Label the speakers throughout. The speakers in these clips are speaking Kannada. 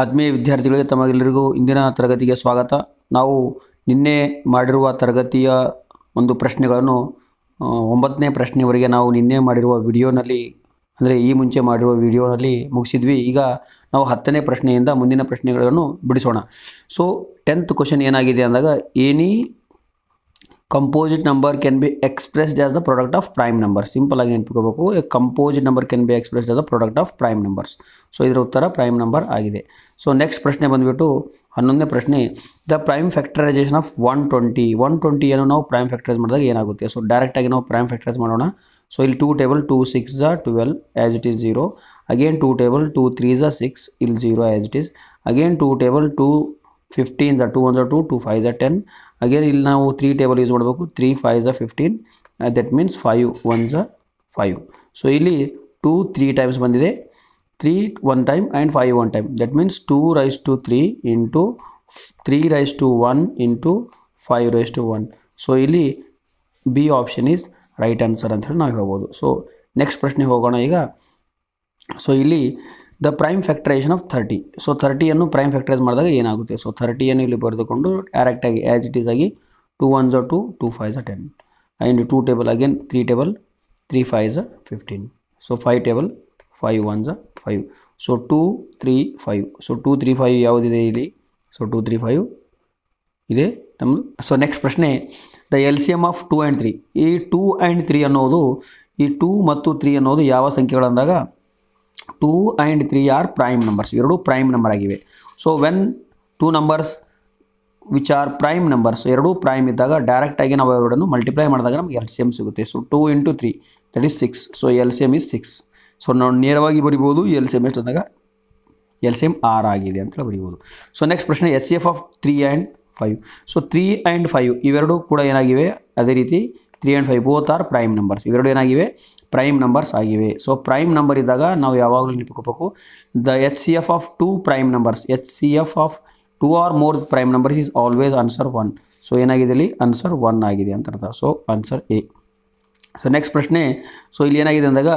Speaker 1: ಆತ್ಮೀಯ ವಿದ್ಯಾರ್ಥಿಗಳಿಗೆ ತಮಗೆಲ್ಲರಿಗೂ ಇಂದಿನ ತರಗತಿಗೆ ಸ್ವಾಗತ. ನಾವು ನಿನ್ನೆ ಮಾಡಿರುವ ತರಗತಿಯ ಒಂದು ಪ್ರಶ್ನೆಗಳನ್ನು 9ನೇ ಪ್ರಶ್ನೆವರೆಗೆ ನಾವು ನಿನ್ನೆ ಮಾಡಿರುವ ವಿಡಿಯೋನಲ್ಲಿ ಅಂದರೆ ಈ ಮುಂಚೆ ಮಾಡಿರುವ ವಿಡಿಯೋನಲ್ಲಿ ಮುಗಿಸಿದ್ವಿ. ಈಗ ನಾವು 10ನೇ ಪ್ರಶ್ನೆಯಿಂದ ಮುಂದಿನ ಪ್ರಶ್ನೆಗಳನ್ನು ಬಿಡಿಸೋಣ. ಸೊ 10th ಕ್ವಶನ್ ಏನಾಗಿದೆ ಅಂದಾಗ any composite number can be expressed as the product of prime numbers. Simple ಆಗಿ ನೆನಪಿಟ್ಕೋಬೇಕು. A composite number can be expressed as the product of prime numbers. So ಇದರ ಉತ್ತರ ಪ್ರೈಮ್ ನಂಬರ್ ಆಗಿದೆ. ಸೊ ನೆಕ್ಸ್ಟ್ ಪ್ರಶ್ನೆ ಬಂದುಬಿಟ್ಟು 11ನೇ ಪ್ರಶ್ನೆ, ದ ಪ್ರೈಮ್ ಫ್ಯಾಕ್ಟರೈಸೇಷನ್ ಆಫ್ 120 ಅನ್ನು ನಾವು ಪ್ರೈಮ್ ಫ್ಯಾಕ್ಟರೈಸ್ ಮಾಡಿದಾಗ ಏನಾಗುತ್ತೆ? ಸೊ ಡೈರೆಕ್ಟಾಗಿ ನಾವು ಪ್ರೈಮ್ ಫ್ಯಾಕ್ಟರೈಸ್ ಮಾಡೋಣ. ಸೊ ಇಲ್ಲಿ 2 table 2 6 12 as it is 0. Again 2 table 2 3 6 ಇಲ್ಲಿ 0 as it is. Again 2 table 2 15 2 1 2 2 5 10. Again ಇಲ್ಲಿ ನಾವು 3 ಟೇಬಲ್ ಯೂಸ್ ಮಾಡಬೇಕು. 3 5 15 ದಟ್ ಮೀನ್ಸ್ 5 1 5. ಸೊ ಇಲ್ಲಿ 2 3 ಟೈಮ್ಸ್ ಬಂದಿದೆ, 3 1 time and 5 1 time. That means 2 rice to 3 into 3 rise to 1 into 5 rice to 1. So ಇಲ್ಲಿ B option is right answer ಅಂತ ಹೇಳಿ ನಾವು ಹೇಳ್ಬೋದು. ಸೊ ನೆಕ್ಸ್ಟ್ ಪ್ರಶ್ನೆ ಹೋಗೋಣ ಈಗ. ಸೊ ಇಲ್ಲಿ the prime factorisation of 30. So 30ಯನ್ನು ಪ್ರೈಮ್ ಫ್ಯಾಕ್ಟರೈಸ್ ಮಾಡಿದಾಗ ಏನಾಗುತ್ತೆ? ಸೊ 30ಯನ್ನು ಇಲ್ಲಿ ಬರೆದುಕೊಂಡು ಡೈರೆಕ್ಟಾಗಿ ಆ್ಯಸ್ ಇಟ್ ಈಸ್ ಆಗಿ 2 1 2 2 5 10 and 2 table again 3 table 3 5 15. So 5 table 5 1 5. So 2 3 5. So 2 3 5 ಯಾವುದಿದೆ ಇಲ್ಲಿ? ಸೊ 2 3 5 ಇದೆ ನಮ್ಮದು. ಸೊ ನೆಕ್ಸ್ಟ್ ಪ್ರಶ್ನೆ, the L C M of 2 and 3. ಈ 2 ಆ್ಯಂಡ್ 3 ಅನ್ನೋದು, ಈ 2 ಮತ್ತು 3 ಅನ್ನೋದು ಯಾವ ಸಂಖ್ಯೆಗಳು ಅಂದಾಗ 2 ಆ್ಯಂಡ್ 3 ಆರ್ ಪ್ರೈಮ್ ನಂಬರ್ಸ್. ಎರಡೂ ಪ್ರೈಮ್ ನಂಬರ್ ಆಗಿವೆ. So when 2 numbers which are prime numbers, ಎರಡೂ ಪ್ರೈಮ್ ಇದ್ದಾಗ ಡೈರೆಕ್ಟಾಗಿ ನಾವು ಎರಡನ್ನು ಮಲ್ಟಿಪ್ಲೈ ಮಾಡಿದಾಗ ನಮಗೆ ಎಲ್ ಸಿ ಎಮ್ ಸಿಗುತ್ತೆ. So 2 into 3 that is 6. So L C M is 6. So ನಾವು ನೇರವಾಗಿ ಬರಿಬೋದು ಎಲ್ ಸಿ ಎಮ್ ಎಷ್ಟು ಅಂದಾಗ ಎಲ್ ಸಿ ಎಮ್ 6 ಆಗಿದೆ ಅಂತೇಳಿ ಬರಿಬೋದು. ಸೊ ನೆಕ್ಸ್ಟ್ ಪ್ರಶ್ನೆ, S C F of 3 and 5. So 3 and 5 ಇವೆರಡೂ ಕೂಡ ಏನಾಗಿವೆ? ಅದೇ ರೀತಿ 3 and 5 both are prime numbers. ಇವೆರಡು ಏನಾಗಿವೆ? ಪ್ರೈಮ್ ನಂಬರ್ಸ್ ಆಗಿವೆ. ಸೊ ಪ್ರೈಮ್ ನಂಬರ್ ಇದ್ದಾಗ ನಾವು ಯಾವಾಗಲೂ ನೆನಪಿಟ್ಕೋಬೇಕು, the H C F of 2 prime numbers, H C F of 2 or more prime numbers is always answer 1. So ಏನಾಗಿದೆ ಇಲ್ಲಿ? ಆನ್ಸರ್ 1 ಆಗಿದೆ ಅಂತ ಅರ್ಥ. So answer A. So next ಪ್ರಶ್ನೆ, ಸೊ ಇಲ್ಲಿ ಏನಾಗಿದೆ ಅಂದಾಗ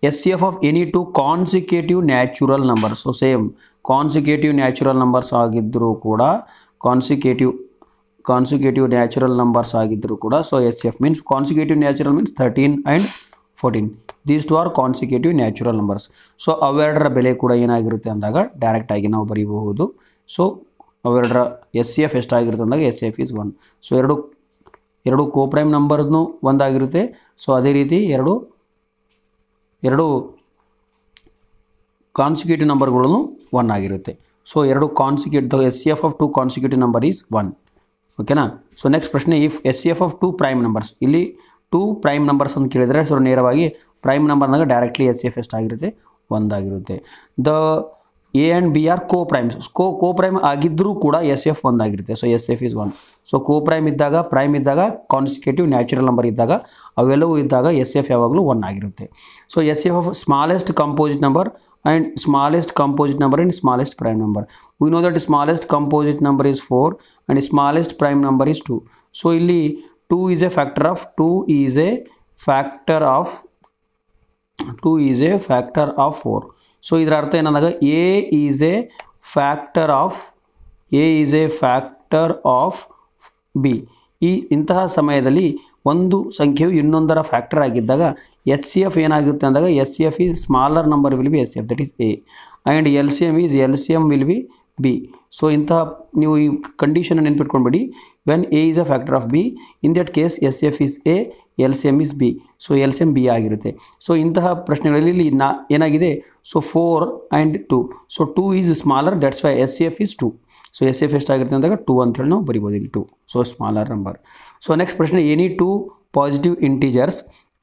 Speaker 1: S C F of any 2 consecutive natural number. So same consecutive natural numbers ಆಗಿದ್ದರೂ ಕೂಡ ಕಾನ್ಸಿಕ್ಯೂಟಿವ್ ನ್ಯಾಚುರಲ್ ನಂಬರ್ಸ್ ಆಗಿದ್ದರೂ ಕೂಡ so S C F means consecutive natural means 13 and 14. These two are consecutive natural numbers. So ಅವೆರಡರ ಬೆಲೆ ಕೂಡ ಏನಾಗಿರುತ್ತೆ ಅಂದಾಗ ಡೈರೆಕ್ಟಾಗಿ ನಾವು ಬರೀಬಹುದು. ಸೊ ಅವೆರಡರ ಎಸ್ ಸಿ ಎಫ್ ಎಷ್ಟಾಗಿರುತ್ತೆ ಅಂದಾಗ S C F is 1. So ಎರಡು ಕೋಪ್ರೈಮ್ ನಂಬರ್ನು ಒಂದಾಗಿರುತ್ತೆ. ಸೊ ಅದೇ ರೀತಿ ಎರಡು ಕಾನ್ಸಿಕ್ಯೂಟಿವ್ ನಂಬರ್ಗಳನ್ನು 1 ಆಗಿರುತ್ತೆ. ಸೊ ಎರಡು consecutive S C F of 2 consecutive number is 1. ಓಕೆನಾ? ಸೊ ನೆಕ್ಸ್ಟ್ ಪ್ರಶ್ನೆ, if S C F of 2 prime numbers. ಇಲ್ಲಿ 2 ಪ್ರೈಮ್ ನಂಬರ್ಸ್ ಅಂತ ಕೇಳಿದರೆ ಸೊ ನೇರವಾಗಿ ಪ್ರೈಮ್ ನಂಬರ್ನಾಗ ಡೈರೆಕ್ಟ್ಲಿ ಎಸ್ ಸಿ ಎಫ್ ಎಷ್ಟಾಗಿರುತ್ತೆ? 1 ಆಗಿರುತ್ತೆ. The A and B are coprimes. Coprime ಆಗಿದ್ದರೂ ಕೂಡ ಎಸ್ ಎಫ್ 1 ಆಗಿರುತ್ತೆ. So S F is 1. So coprime ಇದ್ದಾಗ ಕಾನ್ಸಿಕ್ಯೂಟಿವ್ ನ್ಯಾಚುರಲ್ ನಂಬರ್ ಇದ್ದಾಗ ಅವೆಲ್ಲವೂ ಇದ್ದಾಗ ಎಸ್ ಎಫ್ ಯಾವಾಗಲೂ 1 ಆಗಿರುತ್ತೆ. So S F of smallest composite number and smallest composite number and smallest prime number. We know that smallest composite number is 4 and smallest prime number is 2. So ಇಲ್ಲಿ 2 is a factor of 4. So ಇದರ ಅರ್ಥ ಏನಂದಾಗ a is a factor of b. ಇಂತಹ ಸಮಯದಲ್ಲಿ ಒಂದು ಸಂಖ್ಯೆಯು ಇನ್ನೊಂದರ ಫ್ಯಾಕ್ಟರ್ ಆಗಿದ್ದಾಗ ಎಚ್ ಸಿ ಎಫ್ ಏನಾಗುತ್ತೆ ಅಂದಾಗ S C F is smaller number will be S C F that is A and L C M will be B. So ಇಂತಹ ನೀವು ಈ ಕಂಡೀಷನ್ ನೆನ್ಪಿಟ್ಕೊಂಡ್ಬಿಡಿ. When A is a factor of B, in that case S C F is A, L C M is B. So L C M B ಆಗಿರುತ್ತೆ. ಸೊ ಇಂತಹ ಪ್ರಶ್ನೆಗಳಲ್ಲಿ ಏನಾಗಿದೆ? So 4 and 2. So 2 is smaller, that's why S C F is 2. So S F ಎಷ್ಟಾಗಿರುತ್ತೆ ಅಂದಾಗ 2 ಅಂತೇಳಿ ನಾವು ಬರಿಬೋದು ಇಲ್ಲಿ 2. So smaller number. So next ಪ್ರಶ್ನೆ, any 2 positive integers.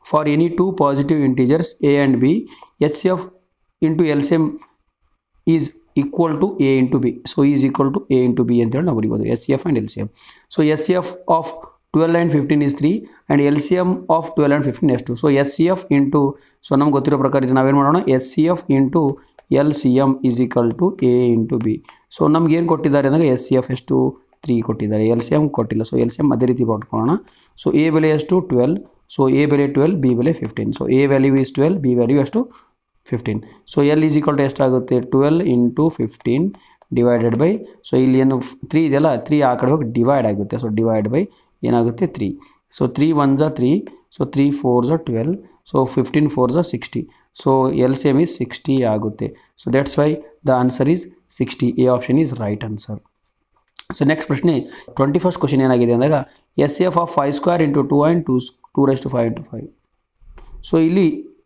Speaker 1: For any 2 positive integers A and B, H C F into L C M is equal to A into B. So is equal to A into B ಅಂತೇಳಿ ನಾವು ಬರಿಬೋದು S C F and L C M. So S C F of 12 and 15 is 3 and L C M of 12 and 15 ಎಷ್ಟು? So S C F into, so ನಮ್ಗೆ ಗೊತ್ತಿರೋ ಪ್ರಕಾರ ಇದು ನಾವೇನು ಮಾಡೋಣ? S C F into L C M is equal to A into B. So ನಮ್ಗೆ ಏನು ಕೊಟ್ಟಿದ್ದಾರೆ ಅಂದಾಗ ಎಸ್ ಸಿ ಎಫ್ ಎಷ್ಟು? 3 ಕೊಟ್ಟಿದ್ದಾರೆ, ಎಲ್ ಸಿ ಎಮ್ ಕೊಟ್ಟಿಲ್ಲ. ಸೊ ಎಲ್ ಸಿ ಎಮ್ ಅದೇ ರೀತಿ ಬರ್ಕೊಳ್ಳೋಣ. ಸೊ ಎ ಬೆಲೆ ಎಷ್ಟು? 12. ಸೊ ಎ ಬೆಲೆ 12, ಬಿ ಬೆಲೆ 15. So A value is 12, B value ಎಷ್ಟು? 15. So L is equal to ಎಷ್ಟಾಗುತ್ತೆ? 12 ಇಂಟು 15 ಡಿವೈಡೆಡ್ ಬೈ, ಸೊ ಇಲ್ಲಿ ಏನು 3 ಇದೆಯಲ್ಲ 3 ಆ ಕಡೆ ಹೋಗಿ ಡಿವೈಡ್ ಆಗುತ್ತೆ. ಸೊ ಡಿವೈಡ್ ಬೈ ಏನಾಗುತ್ತೆ 3. So 3 1 3, so 3 4 12, so 15 4 60. So LCM is 60 ಆಗುತ್ತೆ. So that's why the answer is 60. A option is right answer. So next ಪ್ರಶ್ನೆ 21st ಕ್ವಶನ್ ಏನಾಗಿದೆ ಅಂದಾಗ SF of 5 square into 2 and 2 rice to 5 into 5. So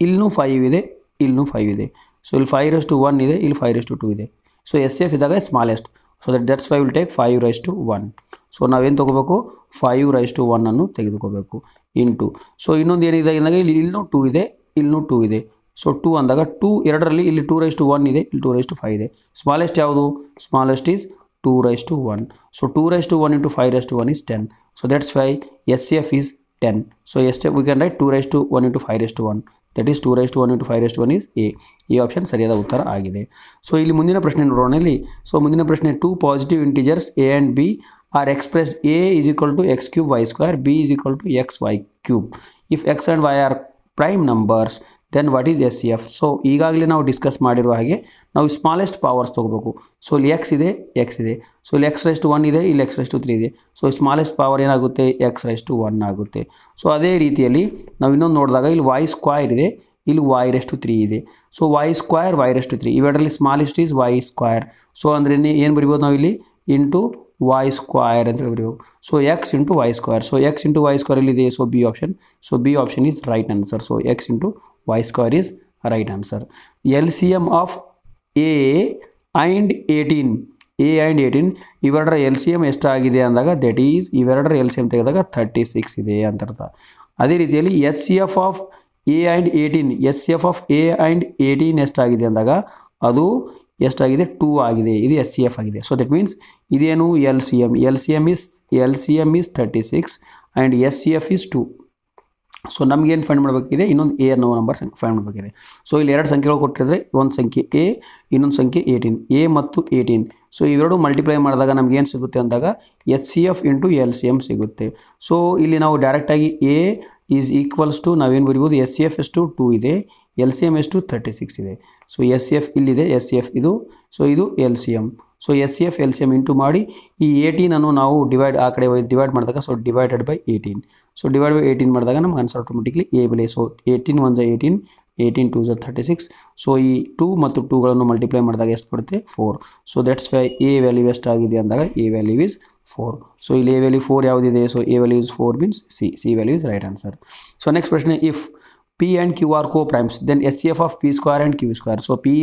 Speaker 1: ಇಲ್ಲೂ 5 ಇದೆ, ಇಲ್ಲೂ 5 ಇದೆ. ಸೊ ಇಲ್ಲಿ 5 ರೈಸ್ ಟು 1 ಇದೆ, ಇಲ್ಲಿ 5 ರೈಸ್ ಟು 2 ಇದೆ. ಸೊ SF ಇದ್ದಾಗ smallest. So that's why will take 5 rice to 1. So ನಾವೇನು ತೊಗೋಬೇಕು 5 ರೈಸ್ ಟು 1 ಅನ್ನು ತೆಗೆದುಕೋಬೇಕು ಇಂಟು. ಸೊ ಇನ್ನೊಂದು ಏನಿದೆ ಅಂದಾಗ ಇಲ್ಲೂ 2 ಇದೆ, ಇಲ್ಲೂ 2 ಇದೆ. ಸೊ 2 ಅಂದಾಗ 2 ಎರಡರಲ್ಲಿ ಇಲ್ಲಿ 2 ರೈಸ್ ಟು 1 ಇದೆ, ಇಲ್ಲಿ 2 ರೈಸ್ ಟು 5 ಇದೆ. ಸ್ಮಾಲೆಸ್ಟ್ ಯಾವುದು? Smallest is 2 rice to 1. So 2 rice to 1 into 5 rice to 1 is 10. So that's why SF is 10. So SF we can write 2 raised to 1 into 5 raised to 1. That is 2 raised to 1 into 5 raised to 1 is A. ಈ ಆಪ್ಷನ್ ಸರಿಯಾದ ಉತ್ತರ ಆಗಿದೆ. ಸೊ ಇಲ್ಲಿ ಮುಂದಿನ ಪ್ರಶ್ನೆ ನೋಡೋಣ. ಇಲ್ಲಿ ಸೊ ಮುಂದಿನ ಪ್ರಶ್ನೆ 2 positive integers A and B are expressed. A is equal to x cube y square, B is equal to xy cube. If x and y are prime numbers, then what is SCF? So ಈಗಾಗಲೇ ನಾವು ಡಿಸ್ಕಸ್ ಮಾಡಿರುವ ಹಾಗೆ ನಾವು ಸ್ಮಾಲೆಸ್ಟ್ ಪವರ್ಸ್ ತೊಗೋಬೇಕು. ಸೊ ಇಲ್ಲಿ x ಇದೆ, ಸೊ ಇಲ್ಲಿ x ರೈಸ್ ಟು 1 ಇದೆ, ಇಲ್ಲಿ x ರೈಸ್ ಟು 3 ಇದೆ. ಸೊ ಸ್ಮಾಲೆಸ್ಟ್ ಪವರ್ ಏನಾಗುತ್ತೆ? x ರೈಸ್ ಟು 1 ಆಗುತ್ತೆ. ಸೊ ಅದೇ ರೀತಿಯಲ್ಲಿ ನಾವು ಇನ್ನೊಂದು ನೋಡಿದಾಗ ಇಲ್ಲಿ y ಸ್ಕ್ವೈರ್ ಇದೆ, ಇಲ್ಲಿ y ರೈಸ್ ಟು 3 ಇದೆ. So y square y raise to 3 ಇವೆರಡರಲ್ಲಿ smallest is y square. So ಅಂದರೆ ಏನು ಬರಿಬೋದು ನಾವು ಇಲ್ಲಿ ಇಂಟು y ಸ್ಕ್ವೈರ್ ಅಂತ ಬರೀಬೋದು. So x into y square. So x into y square ಇಲ್ಲಿ ಇದೆ. So B option. So B option is right answer. So x into y square is right answer. LCM of A and 18, A and 18 ಇವೆರಡರ LCM ಎಷ್ಟಾಗಿದೆ ಅಂದಾಗ ದಟ್ ಈಸ್ ಇವೆರಡರ LCM ತೆಗೆದಾಗ 36 ಇದೆ ಅಂತ ಅರ್ಥ. ಅದೇ ರೀತಿಯಲ್ಲಿ SCF of A and 18, SCF of A and 18 ಎಷ್ಟಾಗಿದೆ ಅಂದಾಗ ಅದು ಎಷ್ಟಾಗಿದೆ? 2 ಆಗಿದೆ. ಇದು SCF ಆಗಿದೆ. ಸೊ ದಟ್ ಮೀನ್ಸ್ ಇದೇನು LCM is 36 and SCF is 2. So ನಮಗೇನು ಫೈಂಡ್ ಮಾಡಬೇಕಿದೆ? ಇನ್ನೊಂದು ಎ ಅನ್ನೋ ನಂಬರ್ ಫೈಂಡ್ ಮಾಡಬೇಕಿದೆ. ಸೊ ಇಲ್ಲಿ 2 ಸಂಖ್ಯೆಗಳು ಕೊಟ್ಟಿದ್ರೆ ಒಂದು ಸಂಖ್ಯೆ ಎ, ಇನ್ನೊಂದು ಸಂಖ್ಯೆ 18, ಎ ಮತ್ತು 18. ಸೊ ಇವೆರಡು ಮಲ್ಟಿಪ್ಲೈ ಮಾಡಿದಾಗ ನಮಗೇನು ಸಿಗುತ್ತೆ ಅಂದಾಗ SCF ಇಂಟು LCM ಸಿಗುತ್ತೆ. ಸೊ ಇಲ್ಲಿ ನಾವು ಡೈರೆಕ್ಟಾಗಿ ಎ ಈಸ್ ಈಕ್ವಲ್ಸ್ ಟು ನಾವೇನು ಬರಿಬೋದು? SCF ಎಷ್ಟು 2 ಇದೆ, LCM ಎಷ್ಟು 36 ಇದೆ. ಸೊ SCF ಇಲ್ಲಿದೆ, SCF ಇದು, ಸೊ ಇದು LCM. So SCF LCM into ಮಾಡಿ ಈ 18 ಅನ್ನು ನಾವು ಆ ಕಡೆ ಡಿವೈಡ್ ಮಾಡಿದಾಗ so divided by 18. So divide by 18 ಮಾಡಿದಾಗ ನಮ್ಗೆ ಆನ್ಸರ್ ಆಟೋಮೆಟಿಕ್ಲಿ ಎ ಬೆಲೆ. ಸೊ 18 1 18, 18 2 36. ಸೊ ಈ 2 ಮತ್ತು 2ಗಳನ್ನು ಮಲ್ಟಿಪ್ಲೈ ಮಾಡಿದಾಗ ಎಷ್ಟು ಬರುತ್ತೆ? 4. So that's Y A value ಎಷ್ಟಾಗಿದೆ ಅಂದಾಗ ಎ ವ್ಯಾಲ್ಯೂ ಈಸ್ 4. ಸೊ ಇಲ್ಲಿ ಎ ವ್ಯಾಲ್ಯೂ 4 ಯಾವುದಿದೆ? So A value is 4 means C value is right answer. So next ಪ್ರಶ್ನೆ if P and Q are co-primes, then SCF of P square and Q square. So P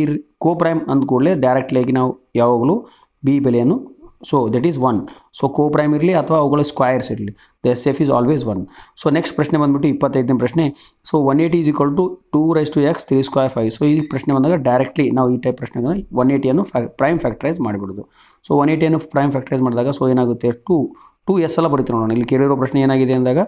Speaker 1: co-prime ಅಂದ ಕೂಡಲೇ ಡೈರೆಕ್ಟ್ಲಿಯಾಗಿ ನಾವು ಯಾವಾಗಲೂ B ಬೆಲೆಯನ್ನು so that is 1. So co-prime ಇರಲಿ ಅಥವಾ ಅವುಗಳ ಸ್ಕ್ವೈರ್ಸ್ ಇರಲಿ, the SCF is always 1. So next ಪ್ರಶ್ನೆ ಬಂದ್ಬಿಟ್ಟು 25ನೇ ಪ್ರಶ್ನೆ. So 180 is equal to 2 rice to x 3 square 5. So ಈ ಪ್ರಶ್ನೆ ಬಂದಾಗ ಡೈರೆಕ್ಟ್ಲಿ ನಾವು ಈ ಟೈಪ್ ಪ್ರಶ್ನೆ 180 ಪ್ರೈಮ್ ಫ್ಯಾಕ್ಟರೈಸ್ ಮಾಡಿಬಿಡೋದು. ಸೊ 180 ಪ್ರೈಮ್ ಫ್ಯಾಕ್ಟರೈಸ್ ಮಾಡಿದಾಗ ಸೊ ಏನಾಗುತ್ತೆ? 2 ಎಸ್ ಎಲ್ಲ ಬರುತ್ತೆ ನೋಡೋಣ. ಇಲ್ಲಿ ಕೇಳಿರೋ ಪ್ರಶ್ನೆ ಏನಾಗಿದೆ ಅಂದಾಗ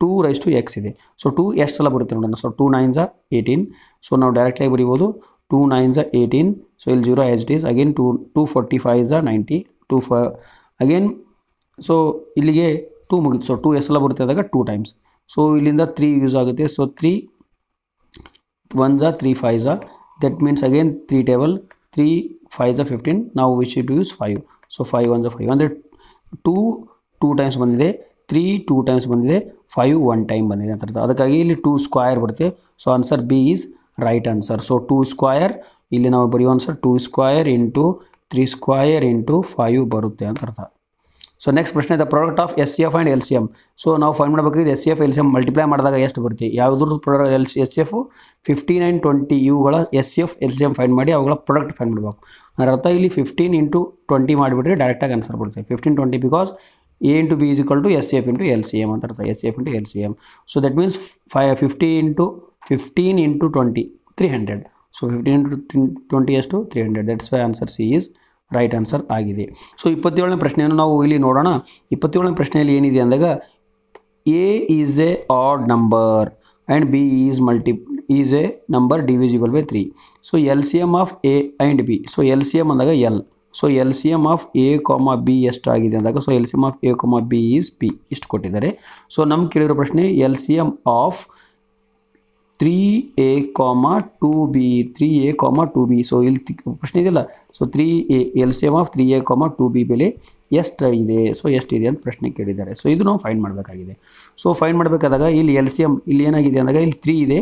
Speaker 1: 2 ರೈಸ್ ಟು x ಇದೆ. ಸೊ 2 ಎಷ್ಟು ಸಲ ಬರುತ್ತೆ ನೋಡೋಣ. So 2 9s 18. ಸೊ ನಾವು ಡೈರೆಕ್ಟಾಗಿ ಬರಿಬೋದು 2 9s 18. ಸೊ ಇಲ್ಲಿ 0 as it is. Again 2 45s 90. 2 again so ಇಲ್ಲಿಗೆ 2 ಮುಗಿತು. ಸೊ 2 ಎಷ್ಟು ಸಲ ಬರುತ್ತೆ ಅಂದಾಗ 2 ಟೈಮ್ಸ್. ಸೊ ಇಲ್ಲಿಂದ 3 ಯೂಸ್ ಆಗುತ್ತೆ. So 3 1s 3 5s. That means again 3 table 3 5s 15. ನಾವು wish to use 5. So 5 1s 5 ಅಂದರೆ 2 ಟೈಮ್ಸ್ ಬಂದಿದೆ, 3 2 ಟೈಮ್ಸ್ ಬಂದಿದೆ, 5 1 ಟೈಮ್ ಬಂದಿದೆ ಅಂತ ಅರ್ಥ. ಅದಕ್ಕಾಗಿ ಇಲ್ಲಿ 2 ಸ್ಕ್ವೈರ್ ಬರುತ್ತೆ. So answer B is right answer. So 2 square ಇಲ್ಲಿ ನಾವು ಬರೆಯುವ answer 2 square into 3 square into 5 ಬರುತ್ತೆ ಅಂತ ಅರ್ಥ. ಸೊ ನೆಕ್ಸ್ಟ್ ಪ್ರಶ್ನೆ the product of SCF and LCM. So ನಾವು ಫೈಂಡ್ ಮಾಡಬೇಕಾದ್ರೆ SCF LCM ಮಲ್ಟಿಪ್ಲೈ ಮಾಡಿದಾಗ ಎಷ್ಟು ಬರುತ್ತೆ? ಯಾವುದ್ರ ಪ್ರಾಡಕ್ಟ್ SCF 15 and 20 ಇವುಗಳ SCF LCM ಫೈಂಡ್ ಮಾಡಿ ಅವುಗಳ ಪ್ರಾಡಕ್ಟ್ ಫೈಂಡ್ ಮಾಡಬೇಕು. ಅದರ ಅರ್ಥ ಇಲ್ಲಿ 15 ಇಂಟು 20 ಮಾಡಿಬಿಟ್ರೆ ಡೈರೆಕ್ಟಾಗಿ ಆನ್ಸರ್ ಬರುತ್ತೆ 15 20 because A into B is equal to SCF into LCM ಅಂತ ಅರ್ಥ. SCF into LCM. So that means 15 into 20 300. So 15 into 20 ಎಷ್ಟು 300. That's why answer C is right answer ಆಗಿದೆ. ಸೊ 27ನೇ ಪ್ರಶ್ನೆಯನ್ನು ನಾವು ಇಲ್ಲಿ ನೋಡೋಣ. 27ನೇ ಪ್ರಶ್ನೆಯಲ್ಲಿ ಏನಿದೆ ಅಂದಾಗ A is A odd number and B is A number divisible by 3. So LCM of A and B. So LCM ಅಂದಾಗ L. So LCM of A, B ಎಷ್ಟಾಗಿದೆ ಅಂದಾಗ so LCM of A, B is P ಇಷ್ಟು ಕೊಟ್ಟಿದ್ದಾರೆ. ಸೊ ನಮ್ಗೆ ಕೇಳಿರೋ ಪ್ರಶ್ನೆ LCM of 3a, 2b, 3a, 2b. So ಇಲ್ಲಿ ಪ್ರಶ್ನೆ ಇದೆಯಲ್ಲ, so 3a LCM of 3a, 2b ಬೆಲೆ ಎಷ್ಟಿದೆ, ಸೊ ಎಷ್ಟಿದೆ ಅಂತ ಪ್ರಶ್ನೆ ಕೇಳಿದ್ದಾರೆ. ಸೊ ಇದು ನಾವು ಫೈಂಡ್ ಮಾಡಬೇಕಾಗಿದೆ. ಸೊ ಫೈಂಡ್ ಮಾಡಬೇಕಾದಾಗ ಇಲ್ಲಿ LCM ಇಲ್ಲಿ ಏನಾಗಿದೆ ಅಂದಾಗ ಇಲ್ಲಿ 3 ಇದೆ,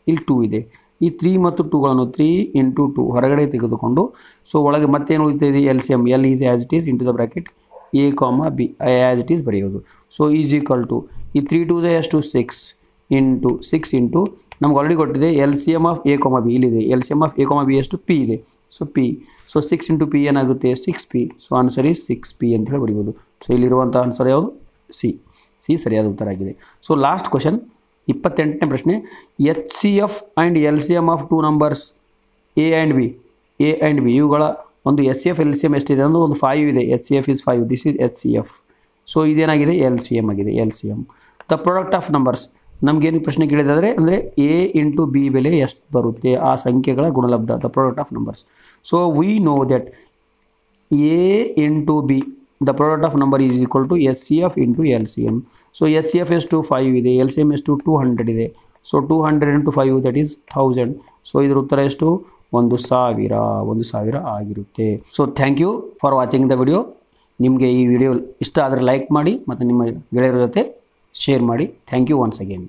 Speaker 1: ಇಲ್ಲಿ 2 ಇದೆ. ಈ 3 ಮತ್ತು 2ಗಳನ್ನು 3 × 2 ಹೊರಗಡೆ ತೆಗೆದುಕೊಂಡು ಸೊ ಒಳಗೆ ಮತ್ತೇನು ಉಳಿತಿದೆ LCM, L is as it is into the bracket a, b as it is ಬರೆಯೋದು. ಸೊ ಈಸ್ ಈಕ್ವಲ್ ಟು ಈ 3 2 ಎಷ್ಟು 6 ಇಂಟು ನಮ್ಗೆ ಆಲ್ರೆಡಿ ಕೊಟ್ಟಿದೆ LCM ಆಫ್ a, b ಇಲ್ಲಿದೆ. LCM ಆಫ್ a, b ಎಷ್ಟು p ಇದೆ. ಸೊ p, ಸೊ 6 × p ಏನಾಗುತ್ತೆ 6p. So answer is 6p ಅಂತ ಹೇಳಿ ಬರಿಬೋದು. ಸೊ ಇಲ್ಲಿರುವಂಥ ಆನ್ಸರ್ ಯಾವುದು ಸಿ ಸರಿಯಾದ ಉತ್ತರ ಆಗಿದೆ. ಸೊ ಲಾಸ್ಟ್ ಕ್ವಶನ್ 28ನೇ ಪ್ರಶ್ನೆ. HCF and LCM of 2 numbers a and b ಇವುಗಳ ಒಂದು HCF LCM ಎಷ್ಟಿದೆ ಅಂದರೆ ಒಂದು 5 ಇದೆ. HCF is 5, this is HCF. So ಇದೇನಾಗಿದೆ LCM ಆಗಿದೆ. LCM the product of numbers, ನಮಗೇನು ಪ್ರಶ್ನೆ ಕೇಳಿದಾದರೆ ಅಂದರೆ a × b ಬೆಲೆ ಎಷ್ಟು ಬರುತ್ತೆ, ಆ ಸಂಖ್ಯೆಗಳ ಗುಣಲಬ್ಧ, the product of numbers. So we know that a × b the product of number is equal to HCF × LCM. So HCF ಎಷ್ಟು 5 ಇದೆ, LCM ಎಷ್ಟು 200 ಇದೆ. So 200 × 5 that is 1000. ಸೊ ಇದ್ರ ಉತ್ತರ ಎಷ್ಟು 1000 ಆಗಿರುತ್ತೆ. So thank you for watching the video. ನಿಮಗೆ ಈ ವಿಡಿಯೋ ಇಷ್ಟ ಆದರೆ ಲೈಕ್ ಮಾಡಿ ಮತ್ತು ನಿಮ್ಮ ಗೆಳೆಯರ ಜೊತೆ ಶೇರ್ ಮಾಡಿ. Thank you once again.